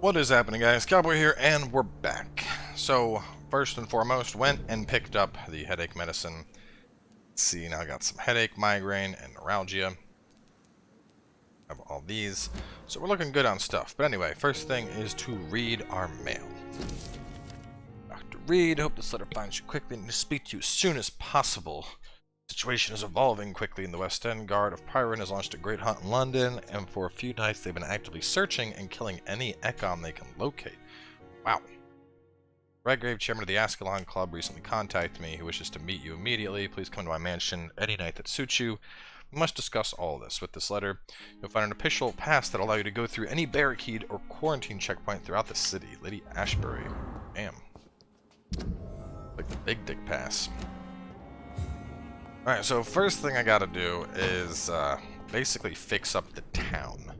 What is happening, guys? Cowboy here, and we're back. So, first and foremost, went and picked up the headache medicine. Let's see, now I got some headache, migraine, and neuralgia. I have all these, so we're looking good on stuff. But anyway, first thing is to read our mail. Dr. Reed, hope this letter finds you quickly and to speak to you as soon as possible. The situation is evolving quickly in the West End. Guard of Pyron has launched a great hunt in London, and for a few nights they've been actively searching and killing any Econ they can locate. Wow. Redgrave, chairman of the Ascalon Club, recently contacted me. He wishes to meet you immediately. Please come to my mansion any night that suits you. We must discuss all this. With this letter, you'll find an official pass that will allow you to go through any barricade or quarantine checkpoint throughout the city. Lady Ashbury. Damn. Like the Big Dick Pass. Alright, so first thing I gotta do is basically fix up the town.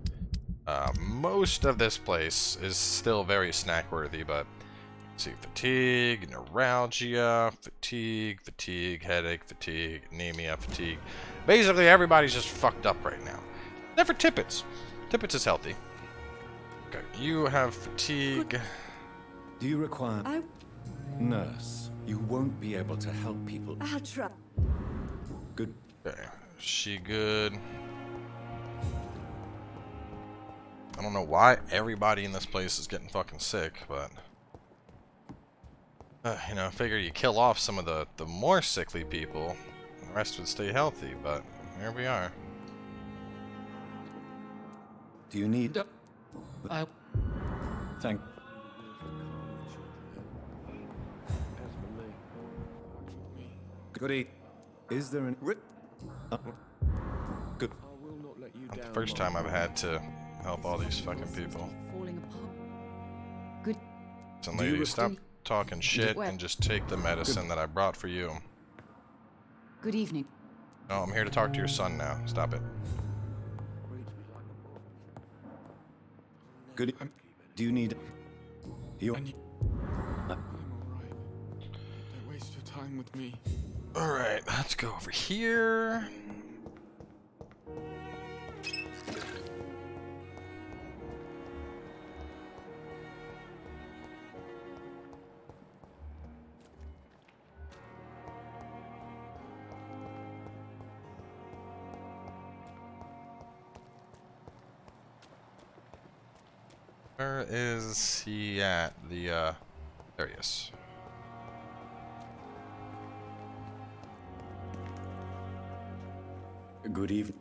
Most of this place is still very snack worthy, but let's see, fatigue, neuralgia, fatigue, headache, fatigue, anemia, fatigue. Basically everybody's just fucked up right now. Except for Tippets. Tippets is healthy. Okay, you have fatigue. Do you require... Nurse, you won't be able to help people. I'll try. Good. Okay, she good. I don't know why everybody in this place is getting fucking sick, but you know, I figure you kill off some of the more sickly people, and the rest would stay healthy, but here we are. Do you need... Thank... Goody. Is there an... Good. Not the first time I've had to help all these fucking people. Good. Listen, lady, stop talking shit and just take the medicine that I brought for you. Good evening. No, I'm here to talk to your son now. Stop it. Good. Do you need... You... I'm alright. Don't waste your time with me. Alright, let's go over here. Where is he at? There he is. Good evening.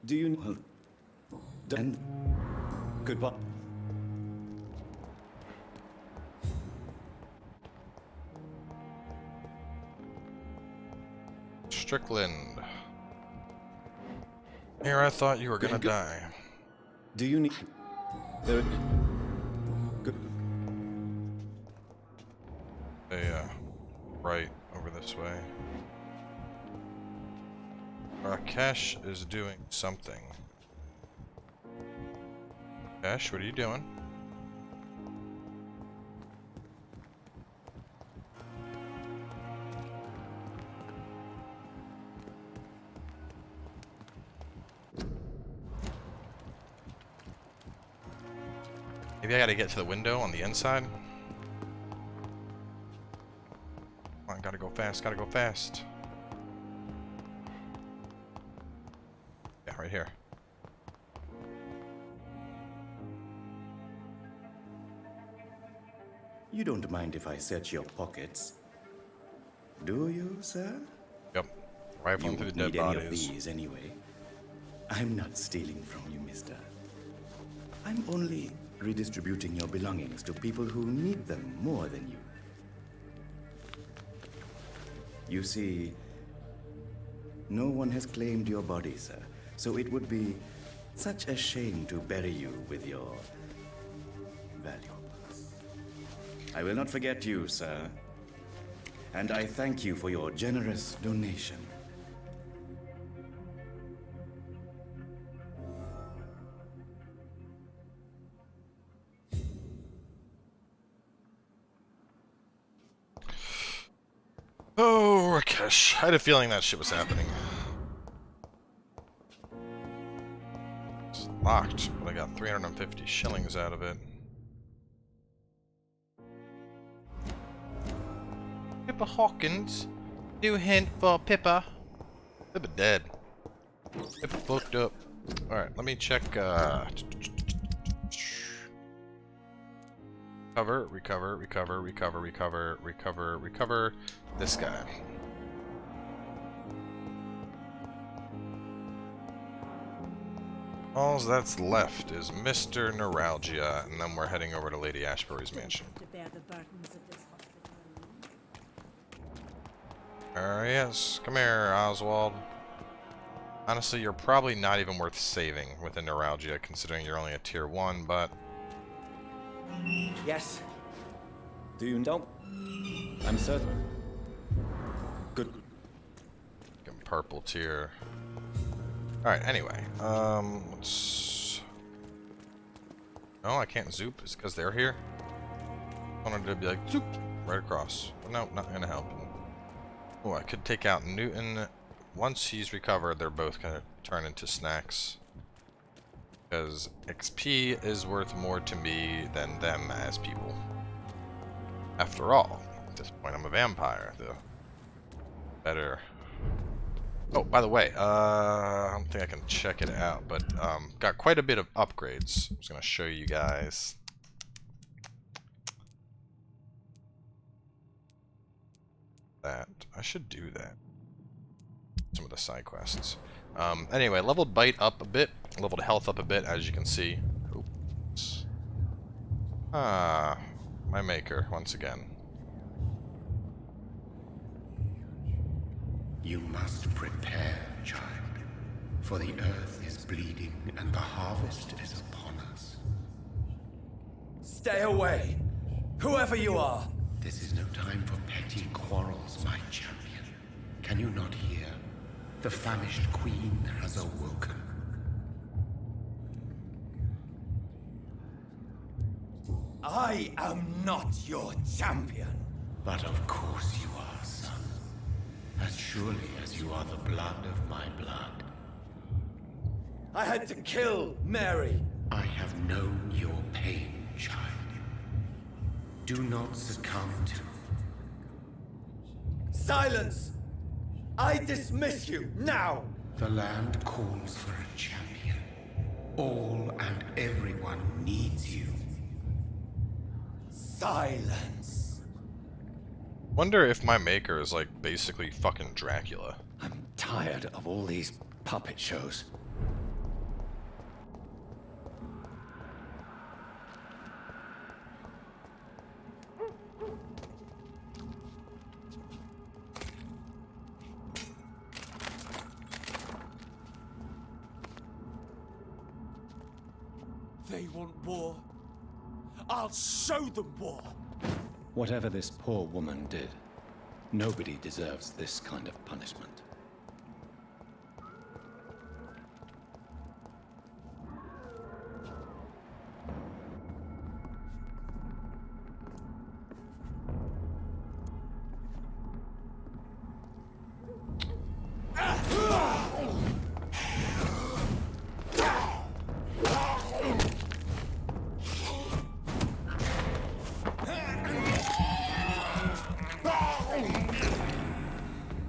Do you... And... Goodbye. Strickland. Here I thought you were gonna die. Do you need... There... Good... Right over this way. Rakesh is doing something. Rakesh, what are you doing? Maybe I gotta get to the window on the inside? Come on, gotta go fast, gotta go fast. Yeah, right here. You don't mind if I search your pockets, do you, sir? Yep. Rifling through the dead You won't need any of bodies. these anyway. I'm not stealing from you, mister. I'm only redistributing your belongings to people who need them more than you. You see, no one has claimed your body, sir, so it would be such a shame to bury you with your valuables. I will not forget you, sir, and I thank you for your generous donation. Oh, Rakesh. I had a feeling that shit was happening. It's locked, but I got 350 shillings out of it. Pippa Hawkins. New hint for Pippa. Pippa dead. Pippa fucked up. Alright, let me check, recover this guy. All that's left is Mr. Neuralgia, and then we're heading over to Lady Ashbury's mansion. Yes, come here, Oswald. Honestly, you're probably not even worth saving with the Neuralgia, considering you're only a tier 1, but... Yes. Do you know? I'm certain. Good. Get purple tier. Alright, anyway. Let's... Oh, I can't zoop. It's because they're here? I wanted to be like, zoop! Right across. But no, not gonna help. Oh, I could take out Newton. Once he's recovered, they're both gonna turn into snacks. Because XP is worth more to me than them as people. After all, at this point I'm a vampire. The better... Oh, by the way, I don't think I can check it out, but got quite a bit of upgrades. I'm just gonna show you guys. That. I should do that. Some of the side quests. Anyway, leveled bite up a bit, leveled health up a bit, as you can see. Oops. Ah, my maker, once again. You must prepare, child, for the earth is bleeding and the harvest is upon us. Stay away, whoever you are. This is no time for petty quarrels, my champion. Can you not hear? The famished queen has awoken. I am not your champion. But of course you are, son. As surely as you are the blood of my blood. I had to kill Mary. I have known your pain, child. Do not succumb to... Silence! I dismiss you, now! The land calls for a champion. All and everyone needs you. Silence! Wonder if my maker is like basically fucking Dracula. I'm tired of all these puppet shows. They want war. I'll show them war. Whatever this poor woman did, nobody deserves this kind of punishment.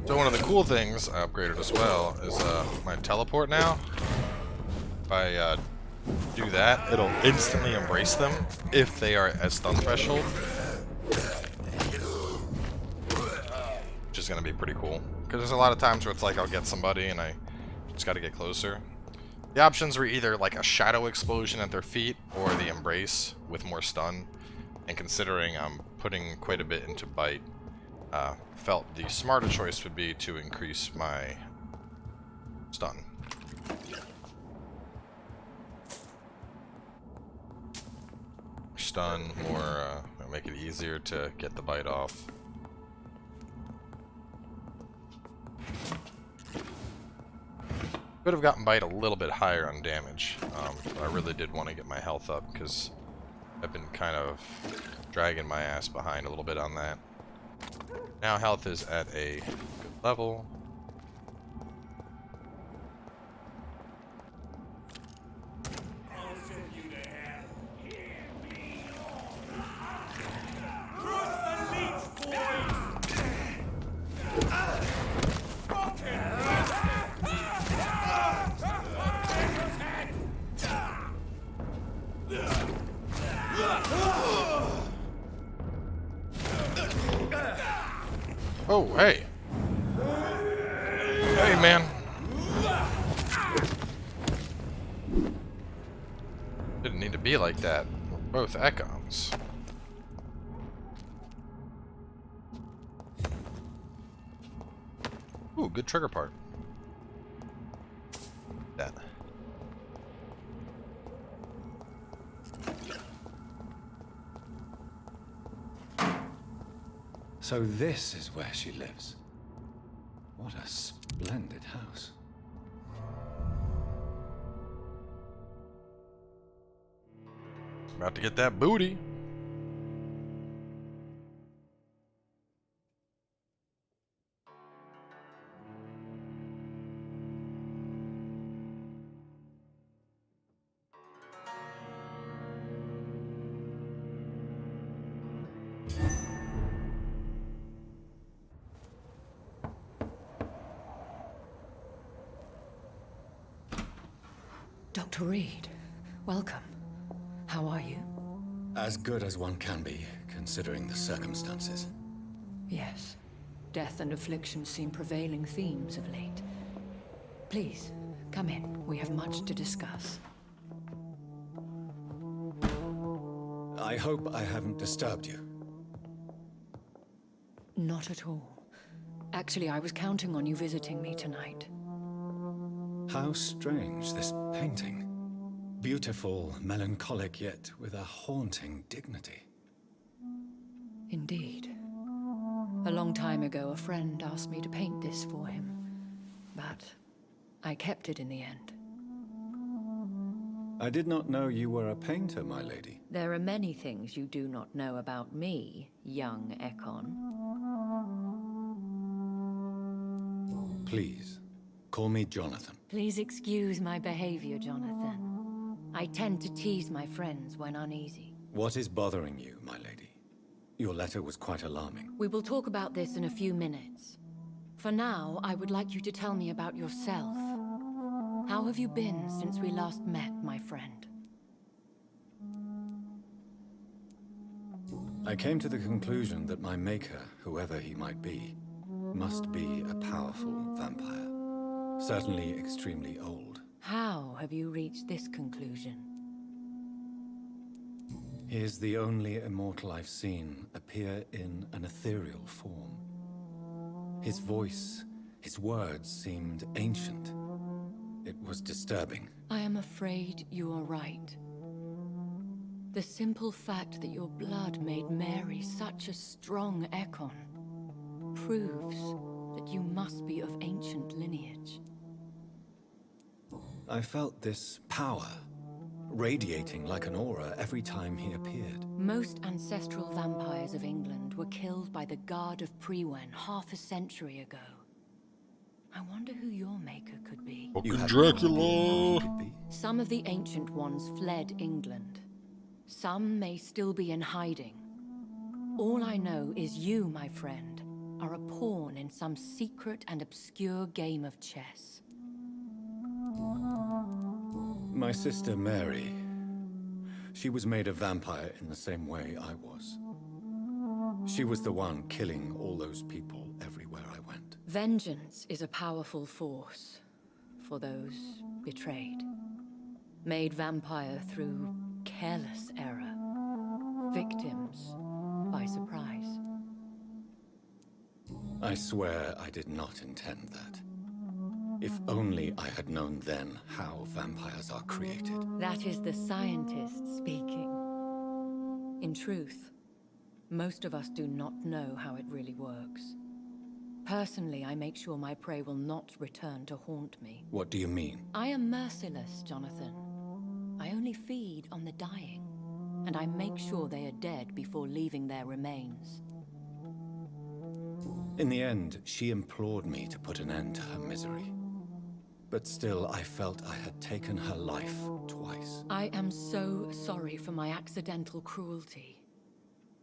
So one of the cool things I upgraded as well is my teleport now. If I do that, it'll instantly embrace them if they are at stun threshold. Which is going to be pretty cool. Because there's a lot of times where it's like I'll get somebody and I just got to get closer. The options were either like a shadow explosion at their feet or the embrace with more stun. And considering I'm putting quite a bit into bite, felt the smarter choice would be to increase my stun. Stun, more, make it easier to get the bite off. Could have gotten bite a little bit higher on damage, but I really did want to get my health up because I've been kind of dragging my ass behind a little bit on that. Now health is at a good level. Oh, hey. Hey, man. Didn't need to be like that. We're both econs. Ooh, good trigger part. That. So this is where she lives. What a splendid house. About to get that booty. Dr. Reed, welcome. How are you? As good as one can be, considering the circumstances. Yes. Death and affliction seem prevailing themes of late. Please, come in. We have much to discuss. I hope I haven't disturbed you. Not at all. Actually, I was counting on you visiting me tonight. How strange, this painting. Beautiful, melancholic, yet with a haunting dignity. Indeed. A long time ago, a friend asked me to paint this for him. But I kept it in the end. I did not know you were a painter, my lady. There are many things you do not know about me, young Ekon. Please, call me Jonathan. Please excuse my behavior, Jonathan. I tend to tease my friends when uneasy. What is bothering you, my lady? Your letter was quite alarming. We will talk about this in a few minutes. For now, I would like you to tell me about yourself. How have you been since we last met, my friend? I came to the conclusion that my maker, whoever he might be, must be a powerful vampire. Certainly extremely old. How have you reached this conclusion? He is the only immortal I've seen appear in an ethereal form. His voice, his words seemed ancient. It was disturbing. I am afraid you are right. The simple fact that your blood made Mary such a strong Ekon proves that you must be of ancient lineage. I felt this power, radiating like an aura every time he appeared. Most ancestral vampires of England were killed by the Guard of Prewen half a century ago. I wonder who your maker could be. You have Dracula! no idea who he could be? Some of the ancient ones fled England. Some may still be in hiding. All I know is you, my friend, are a pawn in some secret and obscure game of chess. My sister Mary. She was made a vampire in the same way I was. She was the one killing all those people everywhere I went. Vengeance is a powerful force for those betrayed. Made vampire through careless error. Victims by surprise. I swear I did not intend that. If only I had known then how vampires are created. That is the scientist speaking. In truth, most of us do not know how it really works. Personally, I make sure my prey will not return to haunt me. What do you mean? I am merciless, Jonathan. I only feed on the dying, and I make sure they are dead before leaving their remains. In the end, she implored me to put an end to her misery. But still, I felt I had taken her life twice. I am so sorry for my accidental cruelty.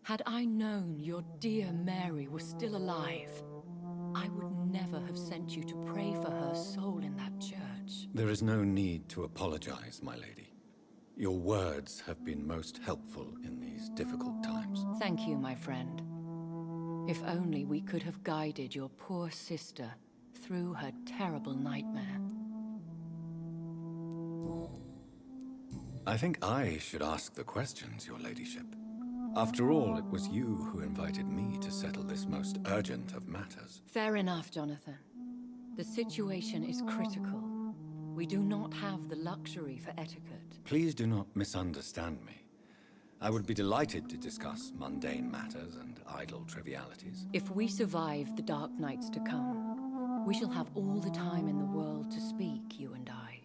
Had I known your dear Mary was still alive, I would never have sent you to pray for her soul in that church. There is no need to apologize, my lady. Your words have been most helpful in these difficult times. Thank you, my friend. If only we could have guided your poor sister through her terrible nightmare. I think I should ask the questions, your ladyship. After all, it was you who invited me to settle this most urgent of matters. Fair enough, Jonathan. The situation is critical. We do not have the luxury for etiquette. Please do not misunderstand me. I would be delighted to discuss mundane matters and idle trivialities. If we survive the dark nights to come, we shall have all the time in the world to speak, you and I.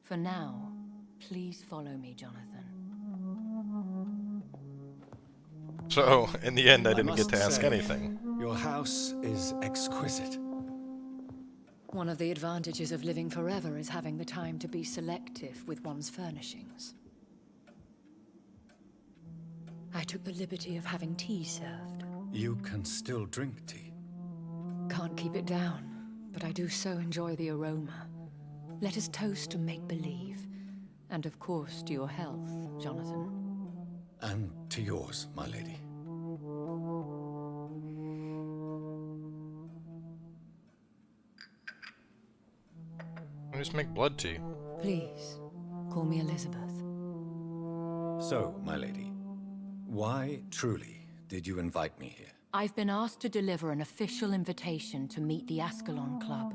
For now, please follow me, Jonathan. So, in the end, I didn't get must to ask say, anything. Your house is exquisite. One of the advantages of living forever is having the time to be selective with one's furnishings. I took the liberty of having tea served. You can still drink tea. Can't keep it down, but I do so enjoy the aroma. Let us toast to make-believe. And of course to your health, Jonathan. And to yours, my lady. I just make blood tea. Please, call me Elizabeth. So, my lady, why truly did you invite me here? I've been asked to deliver an official invitation to meet the Ascalon Club.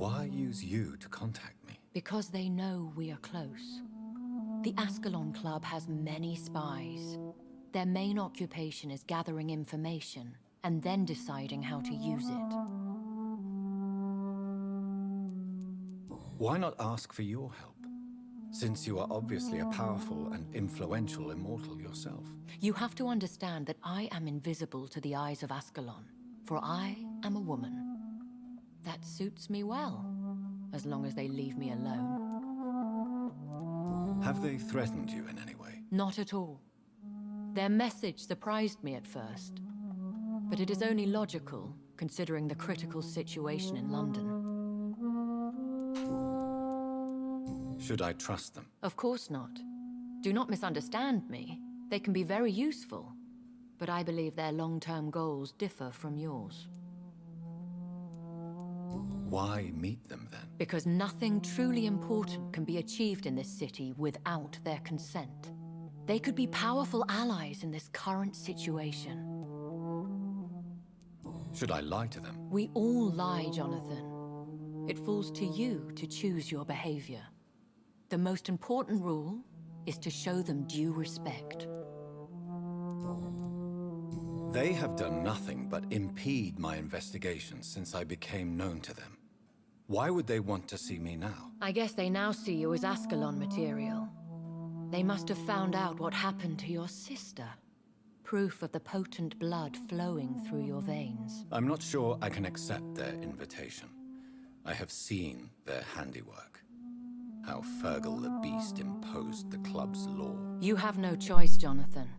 Why use you to contact me? Because they know we are close. The Ascalon Club has many spies. Their main occupation is gathering information and then deciding how to use it. Why not ask for your help? Since you are obviously a powerful and influential immortal yourself. You have to understand that I am invisible to the eyes of Ascalon, for I am a woman. That suits me well, as long as they leave me alone. Have they threatened you in any way? Not at all. Their message surprised me at first, but it is only logical, considering the critical situation in London. Should I trust them? Of course not. Do not misunderstand me. They can be very useful, but I believe their long-term goals differ from yours. Why meet them then? Because nothing truly important can be achieved in this city without their consent. They could be powerful allies in this current situation. Should I lie to them? We all lie, Jonathan. It falls to you to choose your behavior. The most important rule is to show them due respect. They have done nothing but impede my investigations since I became known to them. Why would they want to see me now? I guess they now see you as Ascalon material. They must have found out what happened to your sister. Proof of the potent blood flowing through your veins. I'm not sure I can accept their invitation. I have seen their handiwork. How Fergal the Beast imposed the club's law. You have no choice, Jonathan.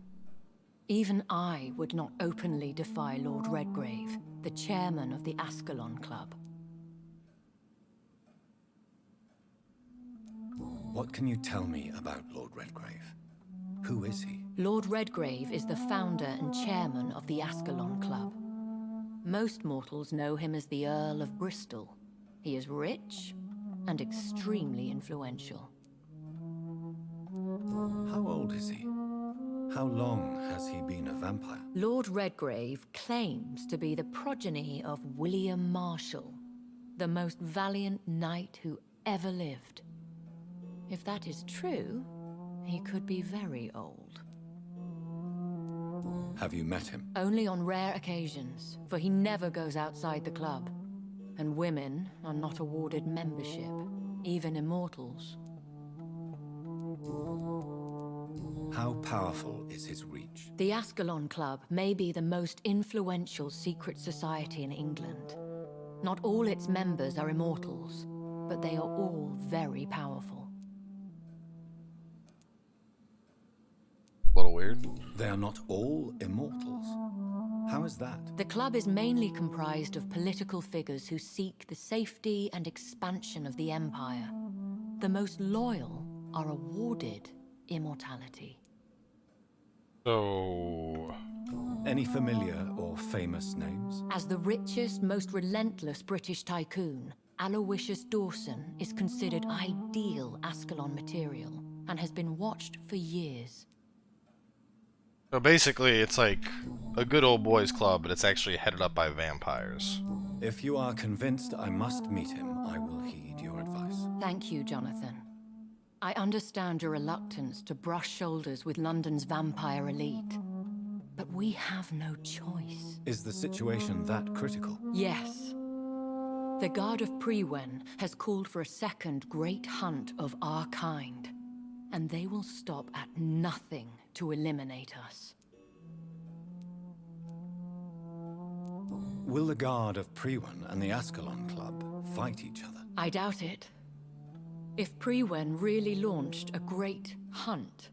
Even I would not openly defy Lord Redgrave, the chairman of the Ascalon Club. What can you tell me about Lord Redgrave? Who is he? Lord Redgrave is the founder and chairman of the Ascalon Club. Most mortals know him as the Earl of Bristol. He is rich and extremely influential. How old is he? How long has he been a vampire? Lord Redgrave claims to be the progeny of William Marshall, the most valiant knight who ever lived. If that is true, he could be very old. Have you met him? Only on rare occasions, for he never goes outside the club. And women are not awarded membership, even immortals. How powerful is his reach? The Ascalon Club may be the most influential secret society in England. Not all its members are immortals, but they are all very powerful. A little weird. They are not all immortals. How is that? The club is mainly comprised of political figures who seek the safety and expansion of the Empire. the most loyal are awarded immortality. So... Any familiar or famous names? As the richest, most relentless British tycoon, Aloysius Dawson is considered ideal Ascalon material and has been watched for years. So basically, it's like a good old boys club, but it's actually headed up by vampires. If you are convinced I must meet him, I will heed your advice. Thank you, Jonathan. I understand your reluctance to brush shoulders with London's vampire elite. But we have no choice. Is the situation that critical? Yes. The Guard of Prewen has called for a second great hunt of our kind. And they will stop at nothing to eliminate us. Will the Guard of Prewen and the Ascalon Club fight each other? I doubt it. If Prewen really launched a great hunt,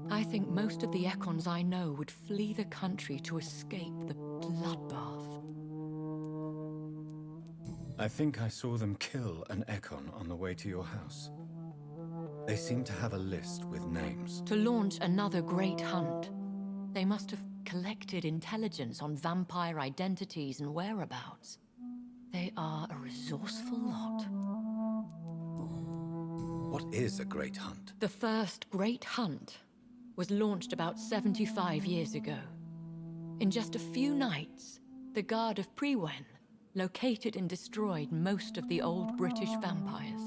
I think most of the Ekons I know would flee the country to escape the bloodbath. I think I saw them kill an Ekon on the way to your house. They seem to have a list with names. To launch another great hunt, they must have collected intelligence on vampire identities and whereabouts. They are a resourceful lot. What is a great hunt? The first great hunt was launched about 75 years ago. In just a few nights, the Guard of Prewen located and destroyed most of the old British vampires.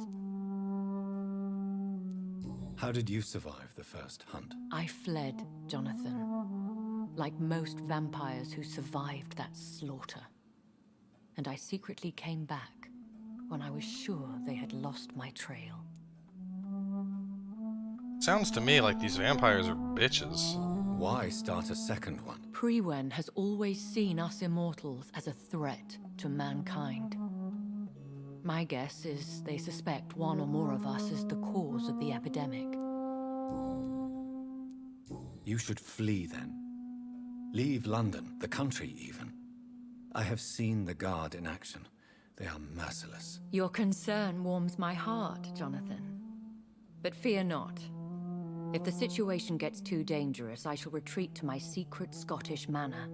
How did you survive the first hunt? I fled, Jonathan, like most vampires who survived that slaughter. And I secretly came back when I was sure they had lost my trail. Sounds to me like these vampires are bitches. Why start a second one? Prewen has always seen us immortals as a threat to mankind. My guess is they suspect one or more of us is the cause of the epidemic. You should flee then. Leave London, the country even. I have seen the Guard in action. They are merciless. Your concern warms my heart, Jonathan. But fear not. If the situation gets too dangerous, I shall retreat to my secret Scottish manor.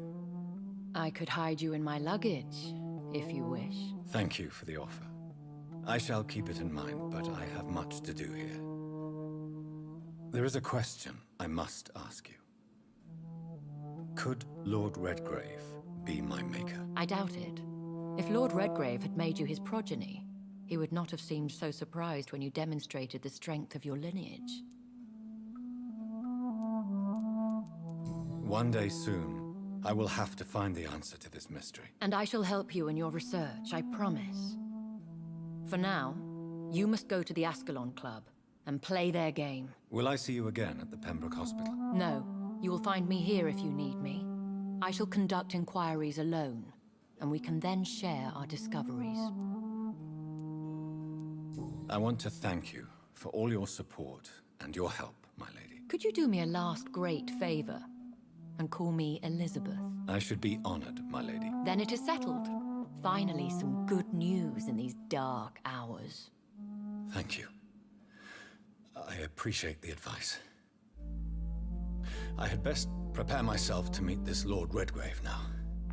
I could hide you in my luggage, if you wish. Thank you for the offer. I shall keep it in mind, but I have much to do here. There is a question I must ask you. Could Lord Redgrave be my maker? I doubt it. If Lord Redgrave had made you his progeny, he would not have seemed so surprised when you demonstrated the strength of your lineage. One day soon, I will have to find the answer to this mystery. And I shall help you in your research, I promise. For now, you must go to the Ascalon Club and play their game. Will I see you again at the Pembroke Hospital? No, you will find me here if you need me. I shall conduct inquiries alone, and we can then share our discoveries. I want to thank you for all your support and your help, my lady. Could you do me a last great favor and call me Elizabeth? I should be honored, my lady. Then it is settled. Finally, some good news in these dark hours. Thank you. I appreciate the advice. I had best prepare myself to meet this Lord Redgrave now.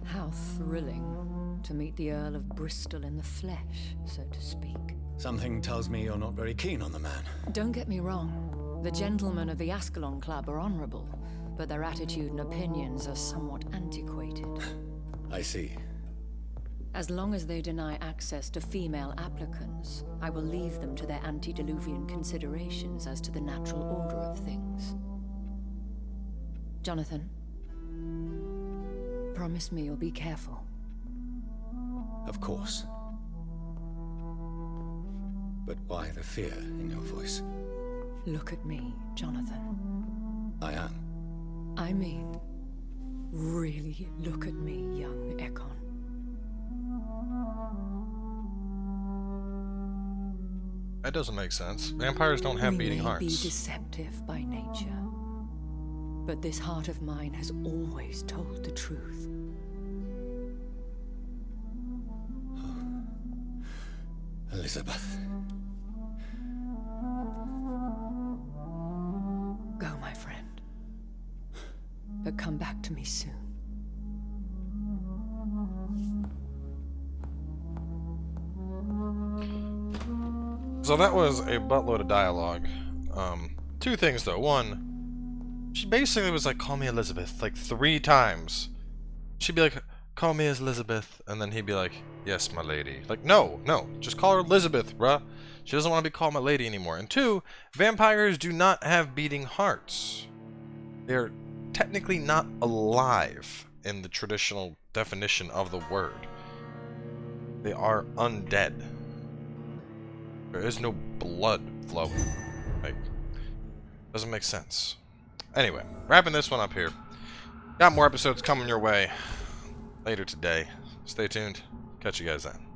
How thrilling to meet the Earl of Bristol in the flesh, so to speak. Something tells me you're not very keen on the man. Don't get me wrong. The gentlemen of the Ascalon Club are honorable, but their attitude and opinions are somewhat antiquated. I see. As long as they deny access to female applicants, I will leave them to their antediluvian considerations as to the natural order of things. Jonathan, promise me you'll be careful. Of course. But why the fear in your voice? Look at me, Jonathan. I am. I mean, really look at me, young Ekon. That doesn't make sense. Vampires don't have beating We may hearts. be deceptive by nature, but this heart of mine has always told the truth. Elizabeth. but come back to me soon. So that was a buttload of dialogue. Two things though. One, she basically was like, call me Elizabeth, like 3 times. She'd be like, call me as Elizabeth, and then he'd be like, yes, my lady. Like, no, just call her Elizabeth, bruh. She doesn't want to be called my lady anymore. And 2, vampires do not have beating hearts. They're technically not alive in the traditional definition of the word. They are undead. There is no blood flowing. Like, doesn't make sense. Anyway, wrapping this one up here. Got more episodes coming your way later today. Stay tuned. Catch you guys then.